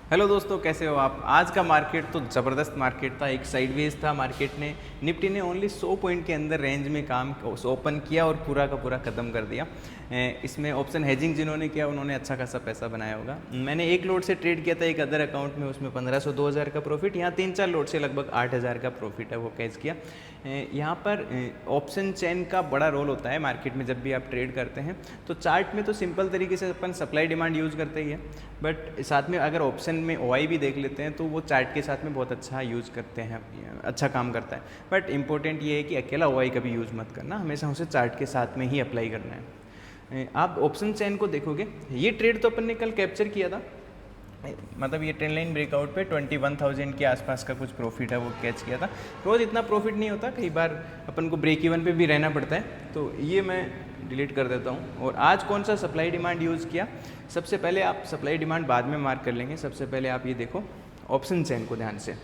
Hello दोस्तों, कैसे हो आप। आज का मार्केट तो ज़बरदस्त मार्केट था। एक साइडवेज था मार्केट ने। निफ्टी ने ओनली 100 पॉइंट के अंदर रेंज में काम ओपन किया और पूरा का पूरा ख़त्म कर दिया। इसमें ऑप्शन हेजिंग जिन्होंने किया उन्होंने अच्छा खासा पैसा बनाया होगा। मैंने एक लोट से ट्रेड किया था एक अदर अकाउंट में, उसमें 1500 2000 का प्रॉफिट। यहाँ 3-4 लोट से लगभग 8000 का प्रॉफिट है वो कैच किया। यहाँ पर ऑप्शन चेन का बड़ा रोल होता है मार्केट में। जब भी आप ट्रेड करते हैं तो चार्ट में तो सिंपल तरीके से अपन सप्लाई डिमांड यूज़ करते ही है, बट साथ में अगर ऑप्शन में ओआई भी देख लेते हैं तो वो चार्ट के साथ में बहुत अच्छा यूज़ करते हैं, अच्छा काम करता है। बट इंपॉर्टेंट ये है कि अकेला ओआई कभी यूज़ मत करना, हमेशा उसे चार्ट के साथ में ही अप्लाई करना है। आप ऑप्शन चेन को देखोगे, ये ट्रेड तो अपन ने कल कैप्चर किया था, मतलब ये ट्रेंड लाइन ब्रेकआउट पे 21,000 के आसपास का कुछ प्रॉफिट है वो कैच किया था। रोज़ इतना प्रॉफिट नहीं होता, कई बार अपन को ब्रेक इवन पे भी रहना पड़ता है, तो ये मैं डिलीट कर देता हूँ। और आज कौन सा सप्लाई डिमांड यूज़ किया, सबसे पहले आप सप्लाई डिमांड बाद में मार्क कर लेंगे। सबसे पहले आप ये देखो ऑप्शन चेन को ध्यान से।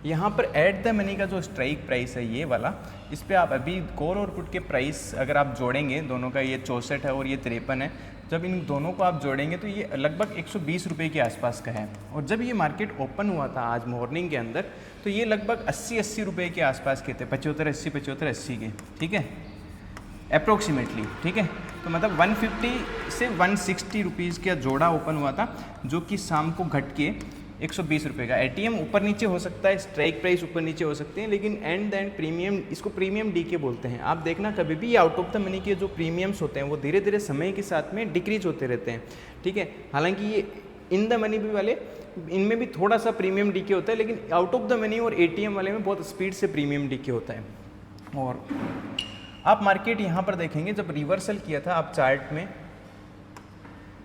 यहाँ पर एट द मनी का जो स्ट्राइक प्राइस है ये वाला, इस पर आप अभी कॉल और पुट के प्राइस अगर आप जोड़ेंगे दोनों का, ये 64 है और ये 53 है, जब इन दोनों को आप जोड़ेंगे तो ये लगभग 120 रुपये के आसपास का है। और जब ये मार्केट ओपन हुआ था आज मॉर्निंग के अंदर तो ये लगभग 80 रुपये के आसपास के थे, 75-80 के, ठीक है, अप्रोक्सीमेटली, ठीक है। तो मतलब 150 से 160 रुपीज़ का जोड़ा ओपन हुआ था, जो कि शाम को घट के 120 रुपये का। एटीएम ऊपर नीचे हो सकता है, स्ट्राइक प्राइस ऊपर नीचे हो सकते हैं, लेकिन एंड देन प्रीमियम, इसको प्रीमियम डी के बोलते हैं। आप देखना कभी भी आउट ऑफ द मनी के जो प्रीमियम्स होते हैं वो धीरे धीरे समय के साथ में डिक्रीज होते रहते हैं, ठीक है। हालांकि ये इन द मनी भी वाले, इनमें भी थोड़ा सा प्रीमियम डी के होता है, लेकिन आउट ऑफ द मनी और एटीएम वाले में बहुत स्पीड से प्रीमियम डी के होता है। और आप मार्केट यहाँ पर देखेंगे जब रिवर्सल किया था, आप चार्ट में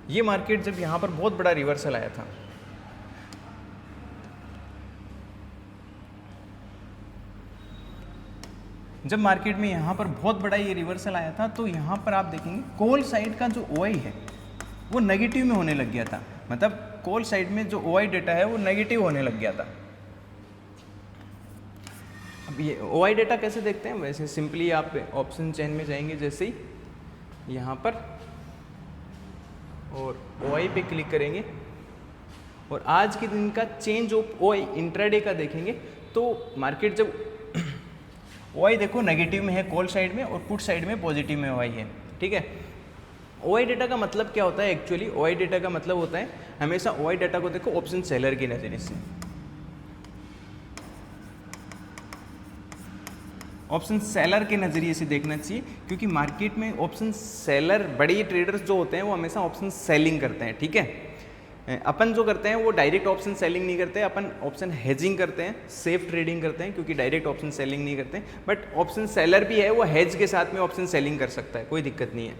ये मार्केट जब यहाँ पर बहुत बड़ा रिवर्सल आया था, जब मार्केट में यहाँ पर बहुत बड़ा ये रिवर्सल आया था, तो यहाँ पर आप देखेंगे कॉल साइड का जो ओआई है वो नेगेटिव में होने लग गया था। मतलब कॉल साइड में जो ओआई डेटा है वो नेगेटिव होने लग गया था। अब ये ओआई डेटा कैसे देखते हैं, वैसे सिंपली आप ऑप्शन चेन में जाएंगे जैसे ही यहाँ पर, और ओआई पे क्लिक करेंगे और आज के दिन का चेंज ऑफ ओआई इंट्राडे का देखेंगे तो मार्केट जब ओआई देखो नेगेटिव में है कॉल साइड में और पुट साइड में पॉजिटिव में ओआई है, ठीक है। ओआई डेटा का मतलब क्या होता है, एक्चुअली ओआई डेटा का मतलब होता है, हमेशा ओआई डेटा को देखो ऑप्शन सेलर के नजरिए से, ऑप्शन सेलर के नज़रिए से देखना चाहिए, क्योंकि मार्केट में ऑप्शन सेलर बड़े ट्रेडर्स जो होते हैं वो हमेशा ऑप्शन सेलिंग करते हैं, ठीक है। अपन जो करते हैं वो डायरेक्ट ऑप्शन सेलिंग नहीं करते, अपन ऑप्शन हेजिंग करते हैं, सेफ ट्रेडिंग करते हैं, क्योंकि डायरेक्ट ऑप्शन सेलिंग नहीं करते। बट ऑप्शन सेलर भी है, वो हेज के साथ में ऑप्शन सेलिंग कर सकता है, कोई दिक्कत नहीं है।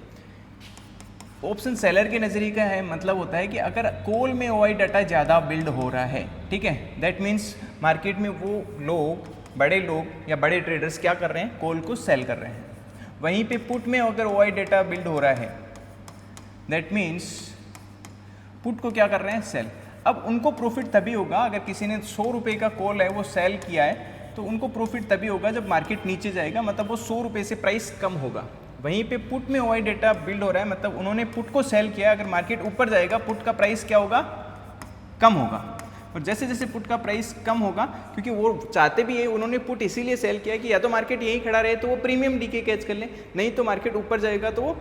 ऑप्शन सेलर के नज़रिए का है मतलब होता है कि अगर कॉल में ओआई डाटा ज़्यादा बिल्ड हो रहा है, ठीक है, दैट मीन्स मार्केट में वो लोग, बड़े लोग या बड़े ट्रेडर्स क्या कर रहे हैं, कॉल को सेल कर रहे हैं। वहीं पे पुट में अगर ओआई डाटा बिल्ड हो रहा है, दैट मीन्स पुट को क्या कर रहे हैं, सेल। अब उनको प्रॉफिट तभी होगा, अगर किसी ने 100 रुपये का कॉल है वो सेल किया है तो उनको प्रॉफिट तभी होगा जब मार्केट नीचे जाएगा, मतलब वो 100 रुपये से प्राइस कम होगा। वहीं पे पुट में ओआई डेटा बिल्ड हो रहा है, मतलब उन्होंने पुट को सेल किया, अगर मार्केट ऊपर जाएगा पुट का प्राइस क्या होगा, कम होगा। और जैसे जैसे पुट का प्राइस कम होगा, क्योंकि वो चाहते भी है, उन्होंने पुट इसीलिए सेल किया कि या तो मार्केट यहीं खड़ा रहे तो वो प्रीमियम डी के कैच कर ले, नहीं तो मार्केट ऊपर जाएगा तो वो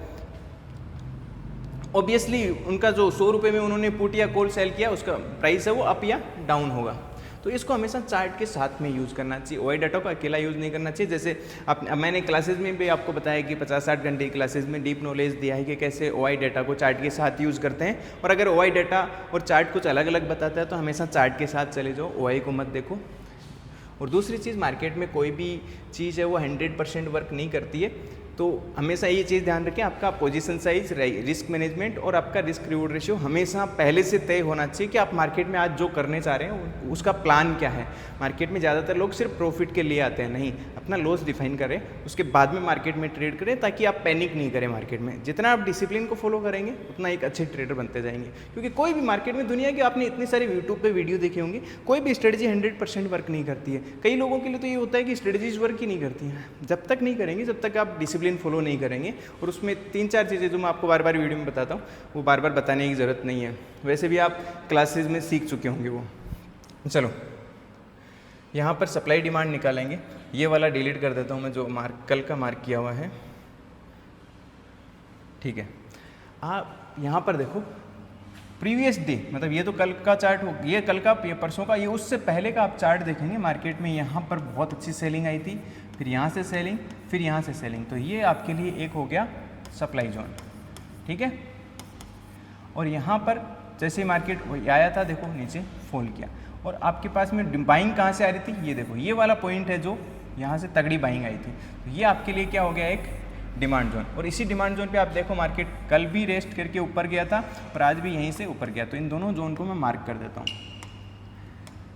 ऑब्वियसली उनका जो 100 रुपये में उन्होंने पुट या कॉल सेल किया उसका प्राइस है वो अप या डाउन होगा। तो इसको हमेशा चार्ट के साथ में यूज़ करना चाहिए, ओआई डाटा को अकेला यूज़ नहीं करना चाहिए। जैसे मैंने क्लासेज में भी आपको बताया कि 50-60 घंटे की क्लासेज में डीप नॉलेज दिया है कि कैसे ओआई डाटा को चार्ट के साथ यूज़ करते हैं। और अगर ओआई डाटा और चार्ट कुछ अलग अलग बताता है तो हमेशा चार्ट के साथ चले जाओ, ओआई को मत देखो। और दूसरी चीज़, मार्केट में कोई भी चीज़ है वो 100% वर्क नहीं करती है, तो हमेशा ये चीज़ ध्यान रखें, आपका पोजीशन साइज, रिस्क मैनेजमेंट और आपका रिस्क रिवॉर्ड रेशियो हमेशा पहले से तय होना चाहिए कि आप मार्केट में आज जो करने चाह रहे हैं उसका प्लान क्या है। मार्केट में ज़्यादातर लोग सिर्फ प्रॉफिट के लिए आते हैं, नहीं, अपना लॉस डिफाइन करें, उसके बाद में मार्केट में ट्रेड करें, ताकि आप पैनिक नहीं करें मार्केट में। जितना आप डिसिप्लिन को फॉलो करेंगे उतना एक अच्छे ट्रेडर बनते जाएंगे, क्योंकि कोई भी मार्केट में, दुनिया की आपने इतनी सारी यूट्यूब पर वीडियो देखे होंगे, कोई भी स्ट्रेटजी 100% वर्क नहीं करती है। कई लोगों के लिए तो ये होता है कि स्ट्रेटजीज वर्क ही नहीं करती हैं। जब तक नहीं करेंगे, जब तक आप डिसिप्लिन डिसिप्लिन फॉलो नहीं करेंगे। और उसमें 3-4 चीज़ें जो मैं आपको बार बार वीडियो में बताता हूँ वो बार बार बताने की ज़रूरत नहीं है, वैसे भी आप क्लासेज में सीख चुके होंगे वो। चलो यहाँ पर सप्लाई डिमांड निकालेंगे, ये वाला डिलीट कर देता हूँ मैं जो कल का मार्क किया हुआ है, ठीक है। आप यहाँ पर देखो प्रीवियस डे, मतलब ये तो कल का चार्ट हो, ये कल का, ये परसों का, ये उससे पहले का आप चार्ट देखेंगे मार्केट में यहाँ पर बहुत अच्छी सेलिंग आई थी, फिर यहाँ से सेलिंग, फिर यहाँ से सेलिंग, तो ये आपके लिए एक हो गया सप्लाई जोन, ठीक है। और यहाँ पर जैसे मार्केट आया था देखो नीचे फॉल किया, और आपके पास में बाइंग कहाँ से आ रही थी, ये देखो ये वाला पॉइंट है जो यहाँ से तगड़ी बाइंग आई थी, तो ये आपके लिए क्या हो गया, एक डिमांड जोन। और इसी डिमांड जोन पे आप देखो मार्केट कल भी रेस्ट करके ऊपर गया था और आज भी यहीं से ऊपर गया, तो इन दोनों जोन को मैं मार्क कर देता हूँ।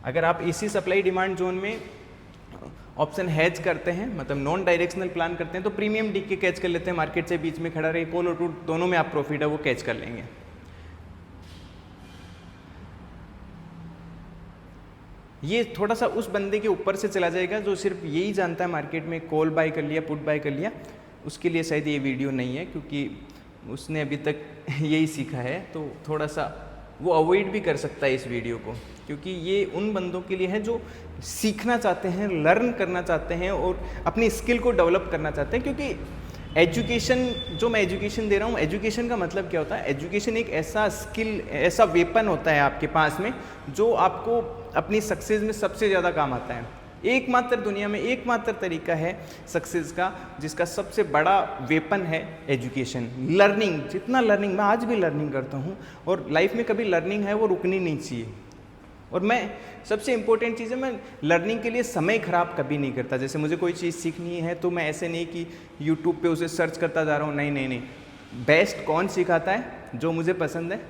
अगर आप इसी सप्लाई डिमांड जोन में ऑप्शन हैज करते हैं, मतलब नॉन डायरेक्शनल प्लान करते हैं, तो प्रीमियम डी के कैच कर लेते हैं, मार्केट से बीच में खड़ा रहे, कॉल और पुट दोनों में आप प्रॉफिट है वो कैच कर लेंगे। ये थोड़ा सा उस बंदे के ऊपर से चला जाएगा जो सिर्फ यही जानता है मार्केट में कॉल बाय कर लिया, पुट बाय कर लिया, उसके लिए शायद ये वीडियो नहीं है, क्योंकि उसने अभी तक यही सीखा है, तो थोड़ा सा वो अवॉइड भी कर सकता है इस वीडियो को, क्योंकि ये उन बंदों के लिए है जो सीखना चाहते हैं, लर्न करना चाहते हैं और अपनी स्किल को डेवलप करना चाहते हैं। क्योंकि एजुकेशन, जो मैं एजुकेशन दे रहा हूँ, एजुकेशन का मतलब क्या होता है, एजुकेशन एक ऐसा स्किल, ऐसा वेपन होता है आपके पास में जो आपको अपनी सक्सेस में सबसे ज़्यादा काम आता है। एकमात्र दुनिया में एकमात्र तरीका है सक्सेस का जिसका सबसे बड़ा वेपन है एजुकेशन, लर्निंग। जितना लर्निंग, मैं आज भी लर्निंग करता हूँ और लाइफ में कभी लर्निंग है वो रुकनी नहीं चाहिए। और मैं सबसे इम्पोर्टेंट चीज़ है, मैं लर्निंग के लिए समय ख़राब कभी नहीं करता। जैसे मुझे कोई चीज़ सीखनी है तो मैं ऐसे नहीं कि यूट्यूब पे उसे सर्च करता जा रहा हूँ, नहीं नहीं नहीं, बेस्ट कौन सिखाता है जो मुझे पसंद है,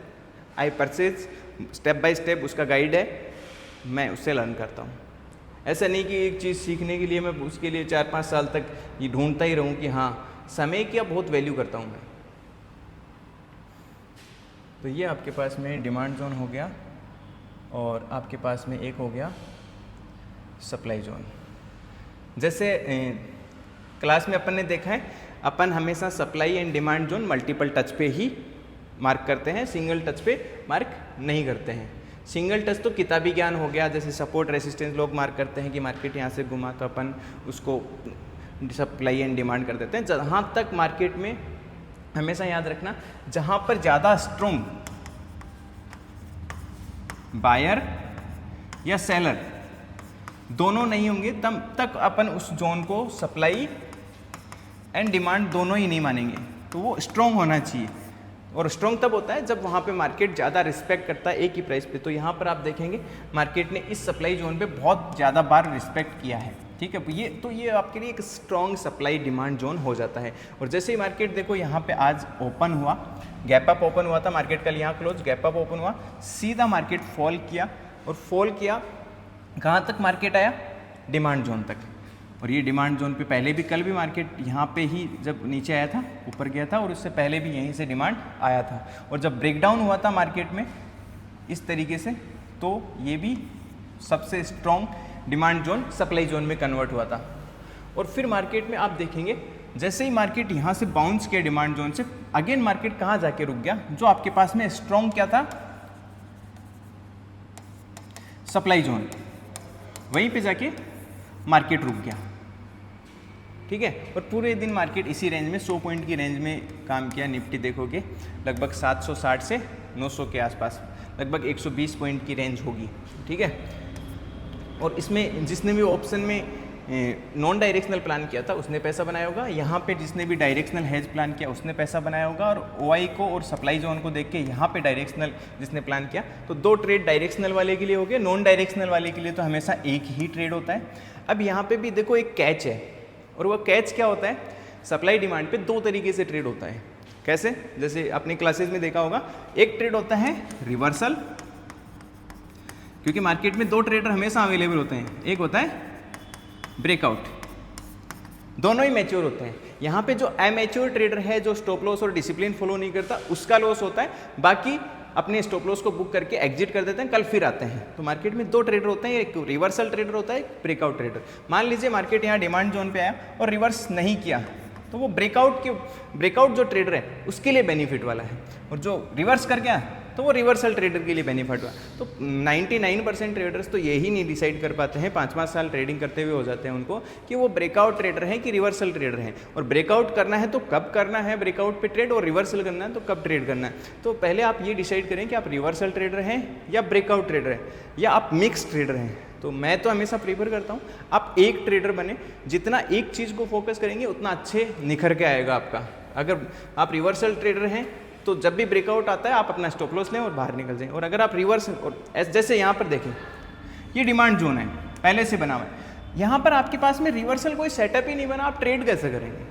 I purchase, step by step उसका गाइड है, मैं उससे लर्न करता हूँ। ऐसा नहीं कि एक चीज़ सीखने के लिए मैं उसके लिए 4-5 साल तक ये ढूंढता ही रहूँ कि हाँ, समय की अब बहुत वैल्यू करता हूँ मैं। तो ये आपके पास में डिमांड जोन हो गया और आपके पास में एक हो गया सप्लाई जोन। जैसे क्लास में अपन ने देखा है, अपन हमेशा supply and demand zone multiple touch पे ही मार्क करते हैं, सिंगल टच पे मार्क नहीं करते हैं। सिंगल टच तो किताबी ज्ञान हो गया, जैसे सपोर्ट रेसिस्टेंस लोग मार्क करते हैं कि मार्केट यहाँ से घुमा तो अपन उसको सप्लाई एंड डिमांड कर देते हैं। जहाँ तक मार्केट में हमेशा याद रखना, जहाँ पर ज़्यादा स्ट्रॉन्ग बायर या सेलर दोनों नहीं होंगे तब तक अपन उस जोन को सप्लाई एंड डिमांड दोनों ही नहीं मानेंगे। तो वो स्ट्रॉन्ग होना चाहिए, और स्ट्रॉन्ग तब होता है जब वहाँ पे मार्केट ज़्यादा रिस्पेक्ट करता है एक ही प्राइस पे। तो यहाँ पर आप देखेंगे मार्केट ने इस सप्लाई जोन पे बहुत ज़्यादा बार रिस्पेक्ट किया है, ठीक है। ये आपके लिए एक स्ट्रॉन्ग सप्लाई डिमांड जोन हो जाता है। और जैसे ही मार्केट देखो यहाँ पे आज ओपन हुआ, गैप अप ओपन हुआ था मार्केट, कल यहाँ क्लोज, गैप अप ओपन हुआ, सीधा मार्केट फॉल किया, और फॉल किया कहाँ तक मार्केट आया, डिमांड जोन तक। और ये डिमांड जोन पे पहले भी, कल भी मार्केट यहाँ पे ही जब नीचे आया था ऊपर गया था, और उससे पहले भी यहीं से डिमांड आया था। और जब ब्रेकडाउन हुआ था मार्केट में इस तरीके से, तो ये भी सबसे strong demand zone supply zone में कन्वर्ट हुआ था। और फिर मार्केट में आप देखेंगे जैसे ही मार्केट यहाँ से बाउंस किया डिमांड जोन से, अगेन मार्केट कहाँ जाके रुक गया, जो आपके पास में स्ट्रॉन्ग क्या था, सप्लाई जोन, वहीं पे जाके मार्केट रुक गया, ठीक है। और पूरे दिन मार्केट इसी रेंज में 100 पॉइंट की रेंज में काम किया। निफ्टी देखोगे लगभग 760 से 900 के आसपास, लगभग 120 पॉइंट की रेंज होगी, ठीक है। और इसमें जिसने भी ऑप्शन में नॉन डायरेक्शनल प्लान किया था उसने पैसा बनाया होगा, यहाँ पे जिसने भी डायरेक्शनल हेज प्लान किया उसने पैसा बनाया होगा, और ओआई को और सप्लाई जोन को देख के यहाँ पे डायरेक्शनल जिसने प्लान किया, तो 2 ट्रेड डायरेक्शनल वाले के लिए हो गए। नॉन डायरेक्शनल वाले के लिए तो हमेशा एक ही ट्रेड होता है। अब यहाँ पे भी देखो एक कैच है, और वो कैच क्या होता है, सप्लाई डिमांड पे 2 तरीके से ट्रेड होता है। कैसे, जैसे अपने क्लासेस में देखा होगा, एक ट्रेड होता है रिवर्सल, क्योंकि मार्केट में 2 ट्रेडर हमेशा अवेलेबल होते हैं, एक होता है ब्रेकआउट, दोनों ही मैच्योर होते हैं। यहाँ पे जो अमेच्योर ट्रेडर है, जो स्टॉप लॉस और डिसिप्लिन फॉलो नहीं करता, उसका लॉस होता है, बाकी अपने स्टॉप लॉस को बुक करके एग्जिट कर देते हैं, कल फिर आते हैं। तो मार्केट में 2 ट्रेडर होते हैं, एक रिवर्सल ट्रेडर होता है, एक ब्रेकआउट ट्रेडर। मान लीजिए मार्केट यहाँ डिमांड जोन पे आया और रिवर्स नहीं किया, तो वो ब्रेकआउट जो ट्रेडर है उसके लिए बेनिफिट वाला है, और जो रिवर्स कर गया तो वो रिवर्सल ट्रेडर के लिए बेनिफिट हुआ। तो 99% ट्रेडर्स तो यही नहीं डिसाइड कर पाते हैं, 5-5 साल ट्रेडिंग करते हुए हो जाते हैं उनको, कि वो ब्रेकआउट ट्रेडर हैं कि रिवर्सल ट्रेडर हैं, और ब्रेकआउट करना है तो कब करना है ब्रेकआउट पे ट्रेड, और रिवर्सल करना है तो कब ट्रेड करना है। तो पहले आप ये डिसाइड करें कि आप रिवर्सल ट्रेडर हैं या ब्रेकआउट ट्रेडर हैं या आप मिक्स ट्रेडर हैं। तो मैं तो हमेशा प्रीफर करता हूँ आप एक ट्रेडर बने, जितना एक चीज़ को फोकस करेंगे उतना अच्छे निखर के आएगा आपका। अगर आप रिवर्सल ट्रेडर हैं तो जब भी ब्रेकआउट आता है आप अपना स्टॉप लॉस लें और बाहर निकल जाएं, और अगर आप रिवर्स, और जैसे यहाँ पर देखें ये डिमांड जोन है पहले से बना हुआ है, यहाँ पर आपके पास में रिवर्सल कोई सेटअप ही नहीं बना, आप ट्रेड कैसे करेंगे?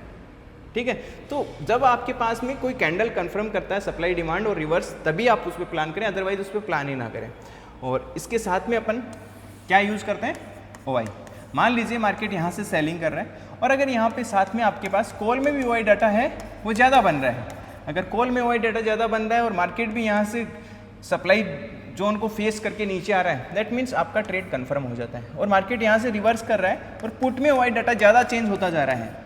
ठीक है, तो जब आपके पास में कोई कैंडल कंफर्म करता है सप्लाई डिमांड और रिवर्स, तभी आप उस पर प्लान करें, अदरवाइज उस पर प्लान ही ना करें। और इसके साथ में अपन क्या यूज़ करते हैं, OI। मान लीजिए मार्केट यहाँ से सेलिंग कर रहा है, और अगर यहाँ पे साथ में आपके पास कॉल में भी OI डाटा है वो ज़्यादा बन रहा है, अगर कॉल में OI डाटा ज़्यादा बन रहा है और मार्केट भी यहाँ से सप्लाई जोन को फेस करके नीचे आ रहा है, दैट मीन्स आपका ट्रेड कंफर्म हो जाता है। और मार्केट यहाँ से रिवर्स कर रहा है और पुट में OI डाटा ज़्यादा चेंज होता जा रहा है,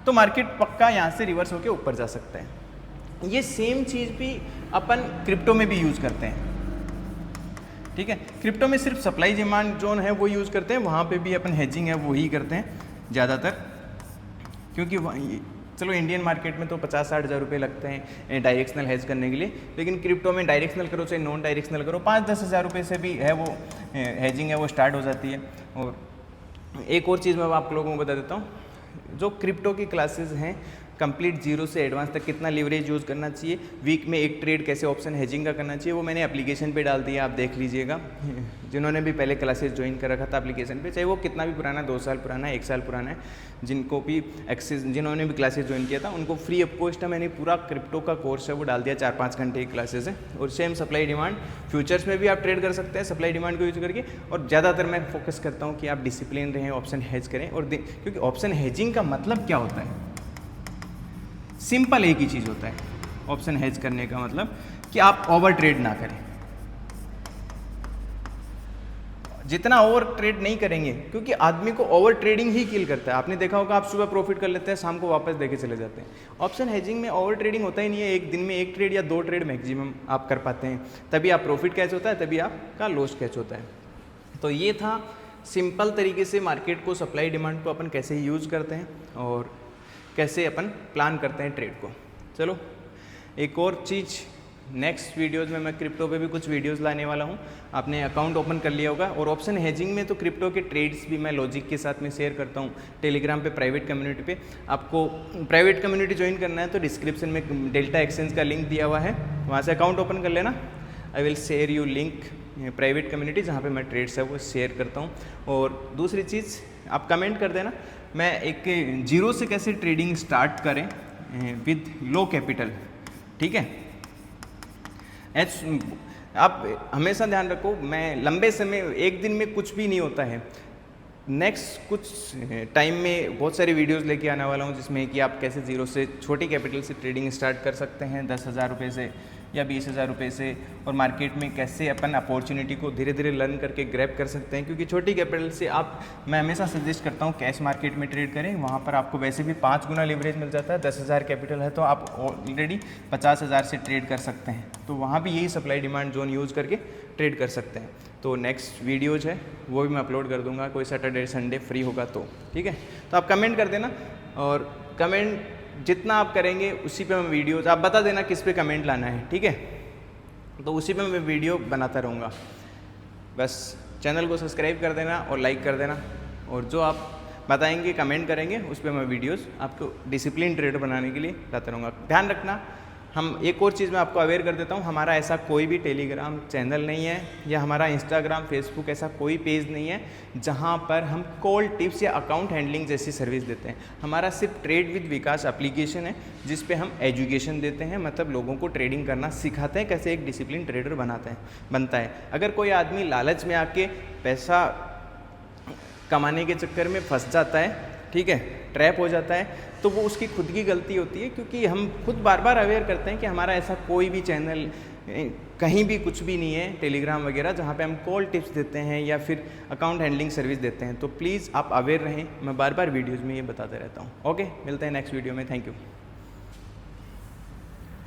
तो मार्केट पक्का यहाँ से रिवर्स होकर ऊपर जा सकता है। ये सेम चीज़ भी अपन क्रिप्टो में भी यूज़ करते हैं। ठीक है, क्रिप्टो में सिर्फ सप्लाई डिमांड जोन है वो यूज़ करते हैं, वहाँ पे भी अपन हेजिंग है वो ही करते हैं ज़्यादातर, क्योंकि चलो इंडियन मार्केट में तो 50-60 हज़ार रुपये लगते हैं डायरेक्शनल हेज करने के लिए, लेकिन क्रिप्टो में डायरेक्शनल करो चाहे नॉन डायरेक्शनल करो 5-10 हज़ार रुपये से भी है वो हेजिंग है वो स्टार्ट हो जाती है। और एक और चीज़ मैं आप लोगों को बता देता हूँ, जो क्रिप्टो की क्लासेस हैं कंप्लीट जीरो से एडवांस तक कितना लीवरेज यूज़ करना चाहिए, वीक में एक ट्रेड कैसे ऑप्शन हेजिंग का करना चाहिए, वो मैंने एप्लीकेशन पे डाल दिया, आप देख लीजिएगा। जिन्होंने भी पहले क्लासेस ज्वाइन कर रखा था एप्लीकेशन पे, चाहे वो कितना भी पुराना 2 साल पुराना है 1 साल पुराना है, जिनको भी एक्सेस जिन्होंने भी क्लासेस ज्वाइन किया था उनको फ्री ऑफ कॉस्ट है, मैंने पूरा क्रिप्टो का कोर्स है वो डाल दिया, 4-5 घंटे की क्लासेस है। और सेम सप्लाई डिमांड फ्यूचर्स में भी आप ट्रेड कर सकते हैं सप्लाई डिमांड को यूज करके, और ज़्यादातर मैं फोकस करता हूँ कि आप डिसिप्लिन रहें, ऑप्शन हेज करें। और क्योंकि ऑप्शन हेजिंग का मतलब क्या होता है, सिंपल एक ही चीज़ होता है ऑप्शन हेज करने का मतलब, कि आप ओवर ट्रेड ना करें। जितना ओवर ट्रेड नहीं करेंगे, क्योंकि आदमी को ओवर ट्रेडिंग ही किल करता है। आपने देखा होगा आप सुबह प्रॉफिट कर लेते हैं, शाम को वापस देके चले जाते हैं। ऑप्शन हेजिंग में ओवर ट्रेडिंग होता ही नहीं है, एक दिन में 1 ट्रेड या 2 ट्रेड मैक्सिमम आप कर पाते हैं, तभी आप प्रॉफिट कैच होता है, तभी आपका लॉस कैच होता है। तो ये था सिंपल तरीके से मार्केट को, सप्लाई डिमांड को अपन कैसे यूज़ करते हैं और कैसे अपन प्लान करते हैं ट्रेड को। चलो एक और चीज़, नेक्स्ट वीडियोज़ में मैं क्रिप्टो पे भी कुछ वीडियोज़ लाने वाला हूँ। आपने अकाउंट ओपन कर लिया होगा, और ऑप्शन हेजिंग में तो क्रिप्टो के ट्रेड्स भी मैं लॉजिक के साथ में शेयर करता हूँ टेलीग्राम पे प्राइवेट कम्युनिटी पे। आपको प्राइवेट कम्युनिटी ज्वाइन करना है तो डिस्क्रिप्शन में डेल्टा एक्सचेंज का लिंक दिया हुआ है, वहाँ से अकाउंट ओपन कर लेना। I will share you link private community जहाँ पे मैं ट्रेड्स है वो शेयर करता हूँ। और दूसरी चीज़ आप कमेंट कर देना, मैं एक जीरो से कैसे ट्रेडिंग स्टार्ट करें विद लो कैपिटल। ठीक है, आप हमेशा ध्यान रखो, मैं लंबे समय, एक दिन में कुछ भी नहीं होता है। नेक्स्ट कुछ टाइम में बहुत सारी वीडियोस लेके आने वाला हूँ, जिसमें कि आप कैसे जीरो से, छोटी कैपिटल से ट्रेडिंग स्टार्ट कर सकते हैं 10,000 रुपये से या 20,000 रुपये से, और मार्केट में कैसे अपन अपॉर्चुनिटी को धीरे धीरे लर्न करके ग्रैब कर सकते हैं। क्योंकि छोटी कैपिटल से आप, मैं हमेशा सजेस्ट करता हूँ कैश मार्केट में ट्रेड करें, वहाँ पर आपको वैसे भी 5 गुना लीवरेज मिल जाता है। 10,000 कैपिटल है तो आप ऑलरेडी 50,000 से ट्रेड कर सकते हैं, तो वहाँ भी यही सप्लाई डिमांड जोन यूज़ करके ट्रेड कर सकते हैं। तो नेक्स्ट वीडियोज है वो भी मैं अपलोड कर दूंगा, कोई सैटरडे संडे फ्री होगा तो। ठीक है, तो आप कमेंट कर देना, और कमेंट जितना आप करेंगे उसी पे मैं वीडियोज, आप बता देना किस पे कमेंट लाना है। ठीक है, तो उसी पे मैं वीडियो बनाता रहूँगा। बस चैनल को सब्सक्राइब कर देना और लाइक कर देना, और जो आप बताएंगे कमेंट करेंगे उस पर मैं वीडियोस आपको डिसिप्लिन ट्रेड बनाने के लिए लाता रहूँगा। ध्यान रखना, हम एक और चीज़ मैं आपको अवेयर कर देता हूँ, हमारा ऐसा कोई भी टेलीग्राम चैनल नहीं है या हमारा इंस्टाग्राम फेसबुक ऐसा कोई पेज नहीं है जहाँ पर हम कॉल टिप्स या अकाउंट हैंडलिंग जैसी सर्विस देते हैं। हमारा सिर्फ ट्रेड विद विकास एप्लीकेशन है, जिस पे हम एजुकेशन देते हैं, मतलब लोगों को ट्रेडिंग करना सिखाते हैं, कैसे एक डिसिप्लिन ट्रेडर बनता है। अगर कोई आदमी लालच में आके पैसा कमाने के चक्कर में फंस जाता है, ठीक है, ट्रैप हो जाता है, तो वो उसकी खुद की गलती होती है, क्योंकि हम खुद बार बार अवेयर करते हैं कि हमारा ऐसा कोई भी चैनल कहीं भी कुछ भी नहीं है टेलीग्राम वगैरह जहाँ पे हम कॉल टिप्स देते हैं या फिर अकाउंट हैंडलिंग सर्विस देते हैं। तो प्लीज़ आप अवेयर रहें, मैं बार बार वीडियोज़ में ये बताते रहता हूँ। ओके, मिलते हैं नेक्स्ट वीडियो में। Thank you.